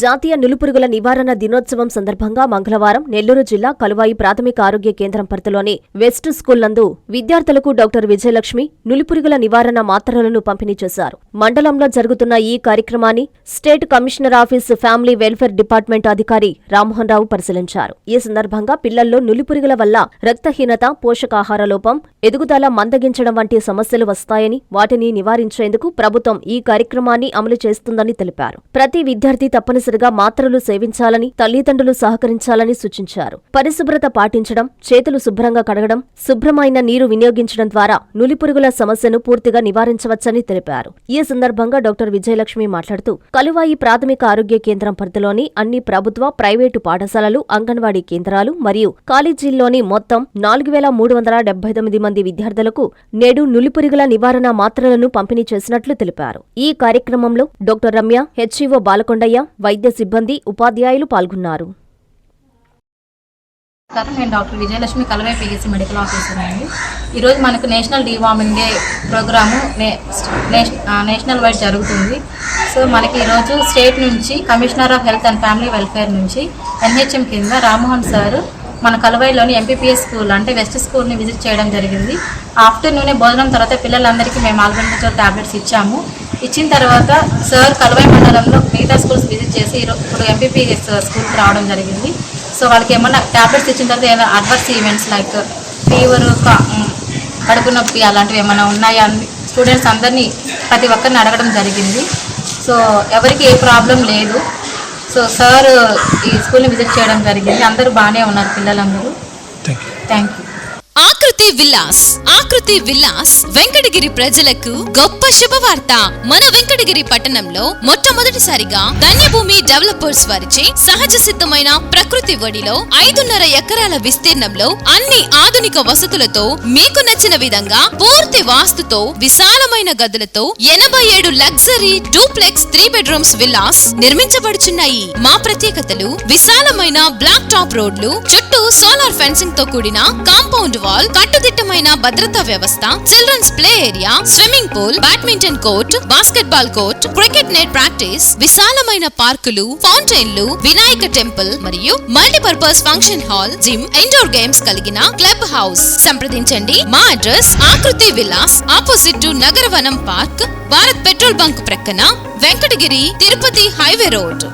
జాతీయ నులిపురుగుల నివారణ దినోత్సవం సందర్భంగా మంగళవారం నెల్లూరు జిల్లా కలువాయి ప్రాథమిక ఆరోగ్య కేంద్రం పరిధిలోని వెస్ట్ స్కూల్ నందు విద్యార్థులకు డాక్టర్ విజయలక్ష్మి నులిపురుగుల నివారణ మాత్రలను పంపిణీ చేశారు. మండలంలో జరుగుతున్న ఈ కార్యక్రమాన్ని state commissioner office family welfare department అధికారి రామ్మోహన్ రావు పరిశీలించారు. ఈ సందర్భంగా పిల్లల్లో నులిపురుగుల వల్ల రక్తహీనత, పోషకాహార లోపం, ఎదుగుదల మందగించడం వంటి సమస్యలు వస్తాయని, వాటిని నివారించేందుకు ప్రభుత్వం ఈ కార్యక్రమాన్ని అమలు చేస్తుందని తెలిపారు. ప్రతి విద్యార్థి తప్పనిసరిగా మాత్రలు సేవించాలని, తల్లిదండ్రులు సహకరించాలని సూచించారు. పరిశుభ్రత పాటించడం, చేతులు శుభ్రంగా కడగడం, శుభ్రమైన నీరు వినియోగించడం ద్వారా నులిపురుగుల సమస్యను పూర్తిగా నివారించవచ్చని తెలిపారు. ఈ సందర్భంగా డాక్టర్ విజయలక్ష్మి మాట్లాడుతూ, కలువాయి ప్రాథమిక ఆరోగ్య కేంద్రం పరిధిలోని అన్ని ప్రభుత్వ, ప్రైవేటు పాఠశాలలు, అంగన్వాడీ కేంద్రాలు మరియు కాలేజీల్లోని మొత్తం 4379 మంది విద్యార్థులకు నేడు నులిపురుగుల నివారణ మాత్రలను పంపిణీ చేసినట్లు తెలిపారు. ఈ కార్యక్రమంలో డాక్టర్ రమ్య, హెచ్ఈఓ బాలకొండయ్య, వైద్య సిబ్బంది, ఉపాధ్యాయులు పాల్గొన్నారు. నేను doctor Vijayalakshmi, Kaluvai PHC medical officer అండి. ఈరోజు మనకు national deworming day programme national wide జరుగుతుంది. సో మనకి ఈరోజు స్టేట్ నుంచి commissioner of health and family welfare నుంచి NHM కింద రామ్మోహన్ సార్ మన కలువాయిలోని MPPS స్కూల్ అంటే వెస్ట్ స్కూల్ని విజిట్ చేయడం జరిగింది. ఆఫ్టర్నూనే భోజనం తర్వాత పిల్లలందరికీ మేము ఆల్బెండజోల్ టాబ్లెట్స్ ఇచ్చాము. ఇచ్చిన తర్వాత సార్ కలువాయి మండలంలో మిగతా స్కూల్స్ విజిట్ చేసి ఇప్పుడు MPPS స్కూల్కి రావడం జరిగింది. సో వాళ్ళకి ఏమన్నా టాబ్లెట్స్ ఇచ్చిన తర్వాత ఏమైనా అడ్వర్స్ ఈవెంట్స్ లైక్ ఫీవరు, కడుపు నొప్పి అలాంటివి ఏమైనా ఉన్నాయా అని స్టూడెంట్స్ అందరినీ ప్రతి ఒక్కరిని అడగడం జరిగింది. సో ఎవరికి ఏ ప్రాబ్లం లేదు. సో సార్ ఈ స్కూల్ని విజిట్ చేయడం జరిగింది. అందరూ బాగానే ఉన్నారు పిల్లలందరూ. Thank you. ఆకృతి విల్లాస్ వెంకటగిరి ప్రజలకు గొప్ప శుభవార్త. మన వెంకటగిరి పట్టణంలో మొట్టమొదటిసారిగా ధన్యభూమి డెవలపర్స్ వారిచే సహజ సిద్ధమైన ప్రకృతి ఒడిలో 5.5 ఎకరాల విస్తీర్ణంలో అన్ని ఆధునిక వసతులతో మీకు నచ్చిన విధంగా పూర్తి వాస్తుతో విశాలమైన గదులతో 87 లగ్జరీ డూప్లెక్స్ 3 బెడ్రూమ్స్ విల్లాస్ నిర్మించబడుచున్నాయి. మా ప్రత్యేకతలు విశాలమైన బ్లాక్ టాప్ రోడ్లు, చుట్టూ సోలార్ ఫెన్సింగ్ తో కూడిన కాంపౌండ్ వాల్, కట్టుదిట్టమైన భద్రతా వ్యవస్థ, children's play area, swimming pool, badminton court, basketball court, cricket net practice, విశాలమైన పార్కులు, ఫౌంటైన్లు, వినాయక టెంపుల్ మరియు multipurpose function hall, gym, indoor games కలిగిన క్లబ్ హౌస్. సంప్రదించండి. మా address Akruthi Vilas, opposite to Nagaravanam park, Bharat petrol bunk ప్రక్కన, వెంకటగిరి, తిరుపతి హైవే రోడ్.